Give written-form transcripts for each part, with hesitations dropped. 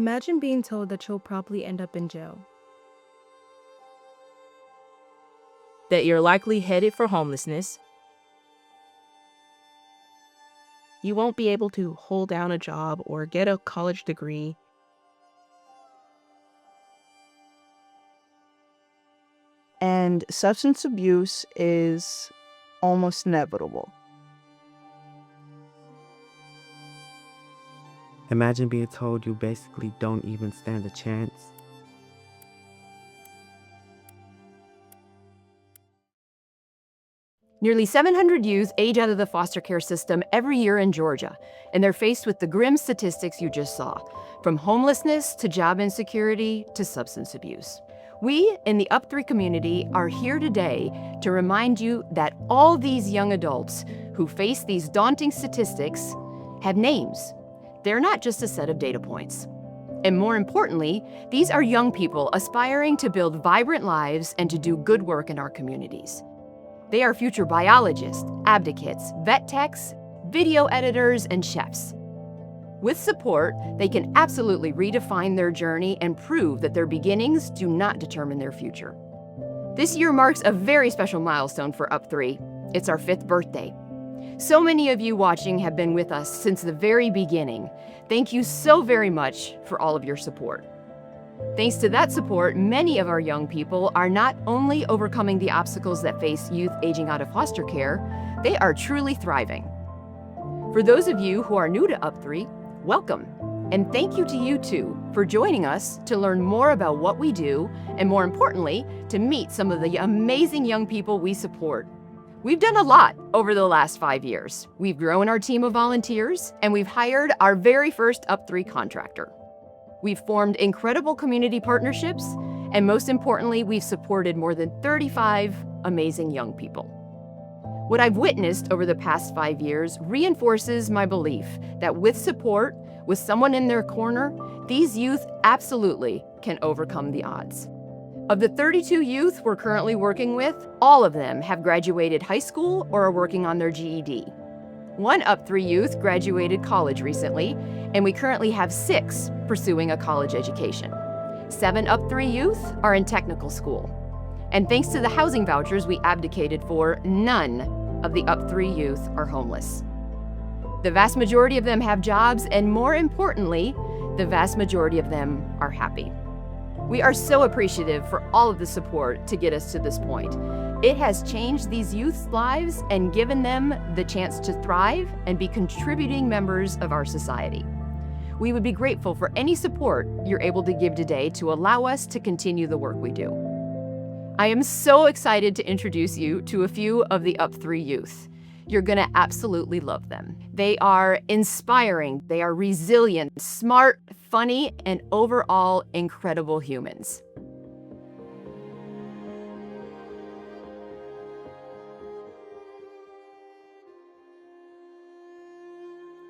Imagine being told that you'll probably end up in jail. That you're likely headed for homelessness. You won't be able to hold down a job or get a college degree. And substance abuse is almost inevitable. Imagine being told you basically don't even stand a chance. Nearly 700 youth age out of the foster care system every year in Georgia, and they're faced with the grim statistics you just saw, from homelessness to job insecurity to substance abuse. We in the Up3 community are here today to remind you that all these young adults who face these daunting statistics have names. They're not just a set of data points. And more importantly, these are young people aspiring to build vibrant lives and to do good work in our communities. They are future biologists, advocates, vet techs, video editors, and chefs. With support, they can absolutely redefine their journey and prove that their beginnings do not determine their future. This year marks a very special milestone for Up3. It's our 5th birthday. So many of you watching have been with us since the very beginning. Thank you so very much for all of your support. Thanks to that support, many of our young people are not only overcoming the obstacles that face youth aging out of foster care, they are truly thriving. For those of you who are new to Up3, welcome. And thank you to you too for joining us to learn more about what we do, and more importantly, to meet some of the amazing young people we support. We've done a lot over the last 5 years. We've grown our team of volunteers, and we've hired our very first Up3 contractor. We've formed incredible community partnerships, and most importantly, we've supported more than 35 amazing young people. What I've witnessed over the past 5 years reinforces my belief that with support, with someone in their corner, these youth absolutely can overcome the odds. Of the 32 youth we're currently working with, all of them have graduated high school or are working on their GED. One Up3 youth graduated college recently, and we currently have 6 pursuing a college education. 7 Up3 youth are in technical school. And thanks to the housing vouchers we abdicated for, none of the Up3 youth are homeless. The vast majority of them have jobs, and more importantly, the vast majority of them are happy. We are so appreciative for all of the support to get us to this point. It has changed these youth's lives and given them the chance to thrive and be contributing members of our society. We would be grateful for any support you're able to give today to allow us to continue the work we do. I am so excited to introduce you to a few of the Up3 youth. You're gonna absolutely love them. They are inspiring, they are resilient, smart, funny, and overall incredible humans.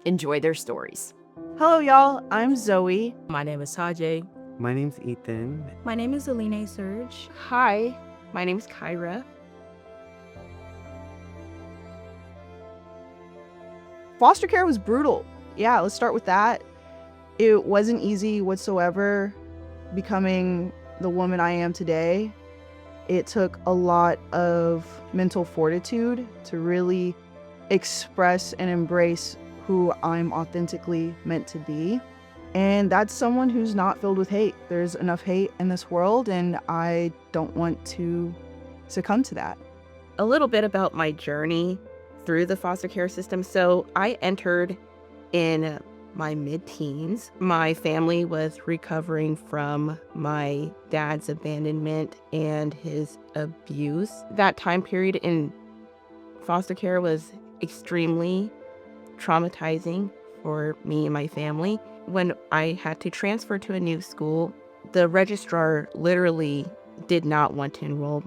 Enjoy their stories. Hello, y'all. I'm Zoe. My name is Tajay. My name's Ethan. My name is Aline Surge. Hi, my name is Kyra. Foster care was brutal. Yeah, let's start with that. It wasn't easy whatsoever becoming the woman I am today. It took a lot of mental fortitude to really express and embrace who I'm authentically meant to be. And that's someone who's not filled with hate. There's enough hate in this world, and I don't want to succumb to that. A little bit about my journey through the foster care system. So I entered in my mid-teens. My family was recovering from my dad's abandonment and his abuse. That time period in foster care was extremely traumatizing for me and my family. When I had to transfer to a new school, the registrar literally did not want to enroll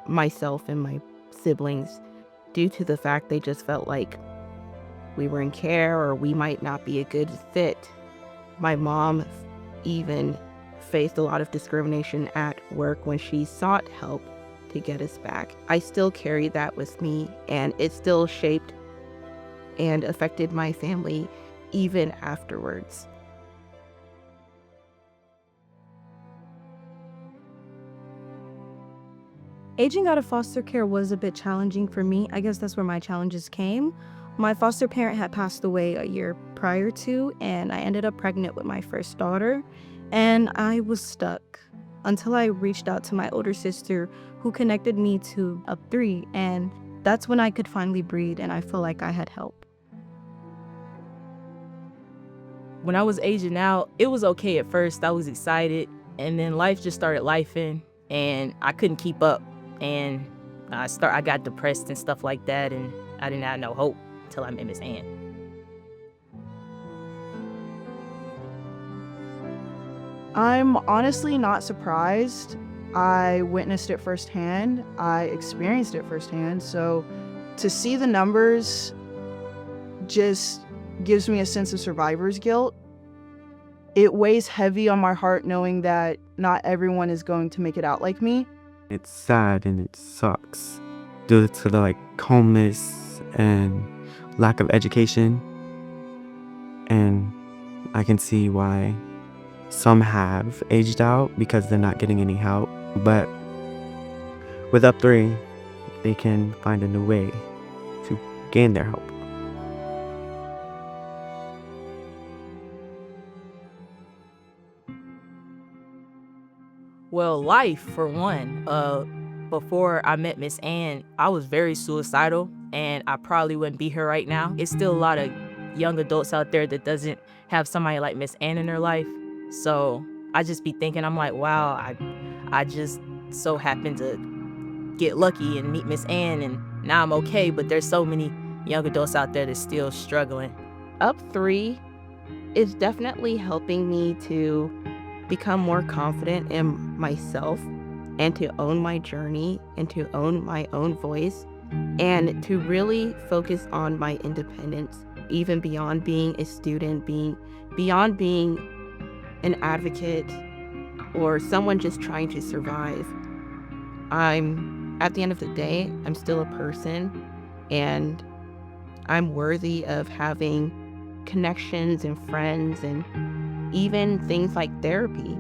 myself and my siblings due to the fact they just felt like we were in care or we might not be a good fit. My mom even faced a lot of discrimination at work when she sought help to get us back. I still carry that with me, and it still shaped and affected my family even afterwards. Aging out of foster care was a bit challenging for me. I guess that's where my challenges came. My foster parent had passed away a year prior to, and I ended up pregnant with my first daughter, and I was stuck until I reached out to my older sister who connected me to Up3, and that's when I could finally breathe and I feel like I had help. When I was aging out, it was okay at first. I was excited, and then life just started lifing, and I couldn't keep up, and I got depressed and stuff like that, and I didn't have no hope until I met Miss Ann. I'm honestly not surprised. I witnessed it firsthand. I experienced it firsthand. So to see the numbers just gives me a sense of survivor's guilt. It weighs heavy on my heart knowing that not everyone is going to make it out like me. It's sad and it sucks due to the homeless and lack of education. And I can see why some have aged out because they're not getting any help. But with Up3, they can find a new way to gain their help. Well, life, for one. Before I met Miss Ann, I was very suicidal, and I probably wouldn't be here right now. It's still a lot of young adults out there that doesn't have somebody like Miss Ann in their life. So I just be thinking, I'm like, wow, I just so happened to get lucky and meet Miss Ann, and now I'm okay. But there's so many young adults out there that's still struggling. Up3 is definitely helping me to become more confident in myself and to own my journey and to own my own voice and to really focus on my independence, even beyond being a student, beyond being an advocate or someone just trying to survive. At the end of the day, I'm still a person, and I'm worthy of having connections and friends and even things like therapy.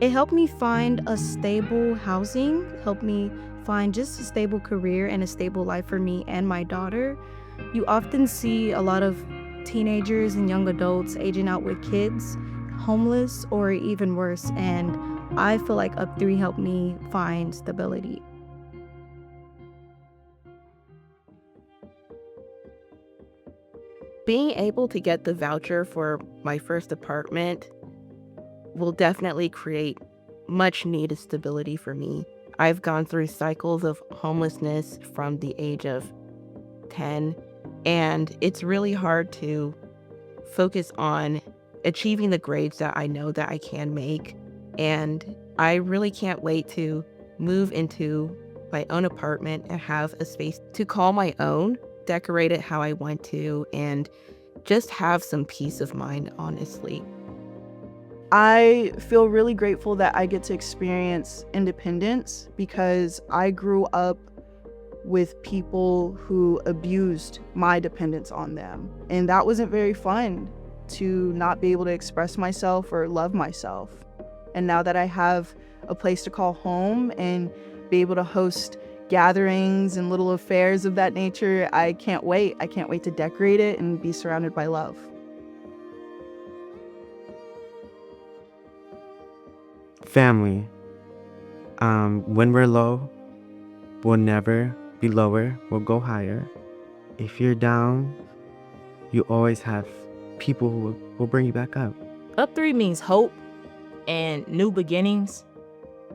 It helped me find a stable housing, helped me find just a stable career and a stable life for me and my daughter. You often see a lot of teenagers and young adults aging out with kids, homeless, or even worse, and I feel like Up3 helped me find stability. Being able to get the voucher for my first apartment will definitely create much needed stability for me. I've gone through cycles of homelessness from the age of 10, and it's really hard to focus on achieving the grades that I know that I can make. And I really can't wait to move into my own apartment and have a space to call my own, decorate it how I want to, and just have some peace of mind, honestly. I feel really grateful that I get to experience independence because I grew up with people who abused my dependence on them. And that wasn't very fun, to not be able to express myself or love myself. And now that I have a place to call home and be able to host gatherings and little affairs of that nature, I can't wait. I can't wait to decorate it and be surrounded by love. Family. When we're low, we'll never be lower, we'll go higher. If you're down, you always have people who will bring you back up. Up3 means hope and new beginnings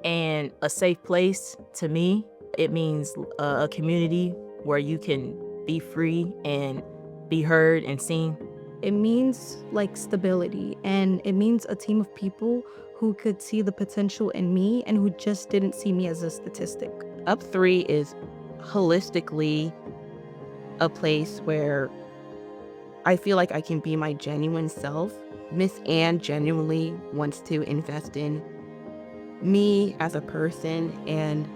and a safe place to me. It means a community where you can be free and be heard and seen. It means stability, and it means a team of people who could see the potential in me and who just didn't see me as a statistic. Up3 is holistically a place where I feel like I can be my genuine self. Miss Ann genuinely wants to invest in me as a person and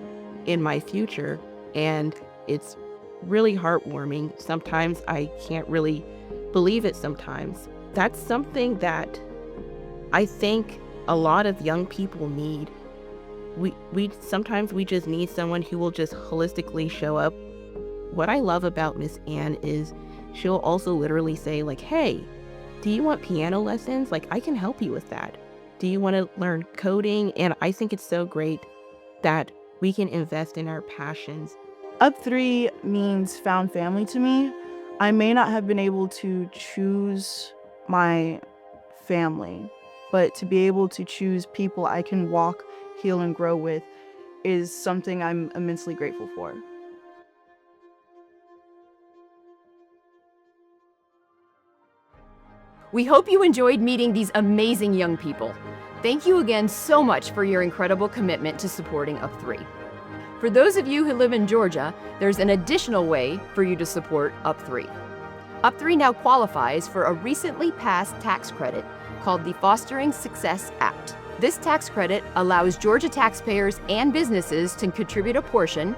in my future, and it's really heartwarming. Sometimes I can't really believe it sometimes. That's something that I think a lot of young people need. we sometimes we just need someone who will just holistically show up. What I love about Miss Ann is she'll also literally say like, hey, do you want piano lessons? Like, I can help you with that. Do you want to learn coding? And I think it's so great that we can invest in our passions. Up3 means found family to me. I may not have been able to choose my family, but to be able to choose people I can walk, heal, and grow with is something I'm immensely grateful for. We hope you enjoyed meeting these amazing young people. Thank you again so much for your incredible commitment to supporting Up3. For those of you who live in Georgia, there's an additional way for you to support Up3. Up3 now qualifies for a recently passed tax credit called the Fostering Success Act. This tax credit allows Georgia taxpayers and businesses to contribute a portion,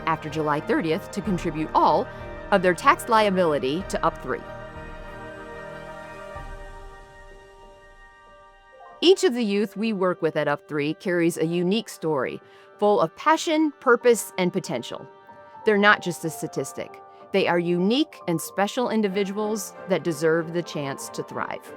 after July 30th, to contribute all of their tax liability to Up3. Each of the youth we work with at Up3 carries a unique story, full of passion, purpose, and potential. They're not just a statistic. They are unique and special individuals that deserve the chance to thrive.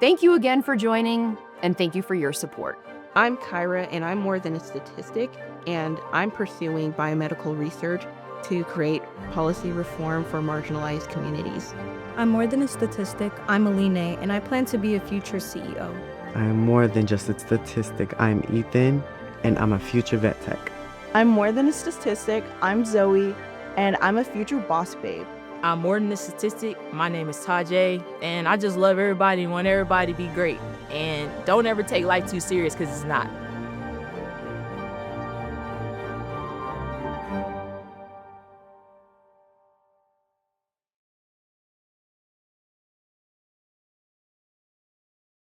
Thank you again for joining, and thank you for your support. I'm Kyra, and I'm more than a statistic, and I'm pursuing biomedical research to create policy reform for marginalized communities. I'm more than a statistic. I'm Aline, and I plan to be a future CEO. I am more than just a statistic. I'm Ethan, and I'm a future vet tech. I'm more than a statistic. I'm Zoe, and I'm a future boss babe. I'm more than a statistic. My name is Tajay, and I just love everybody and want everybody to be great. And don't ever take life too serious, because it's not.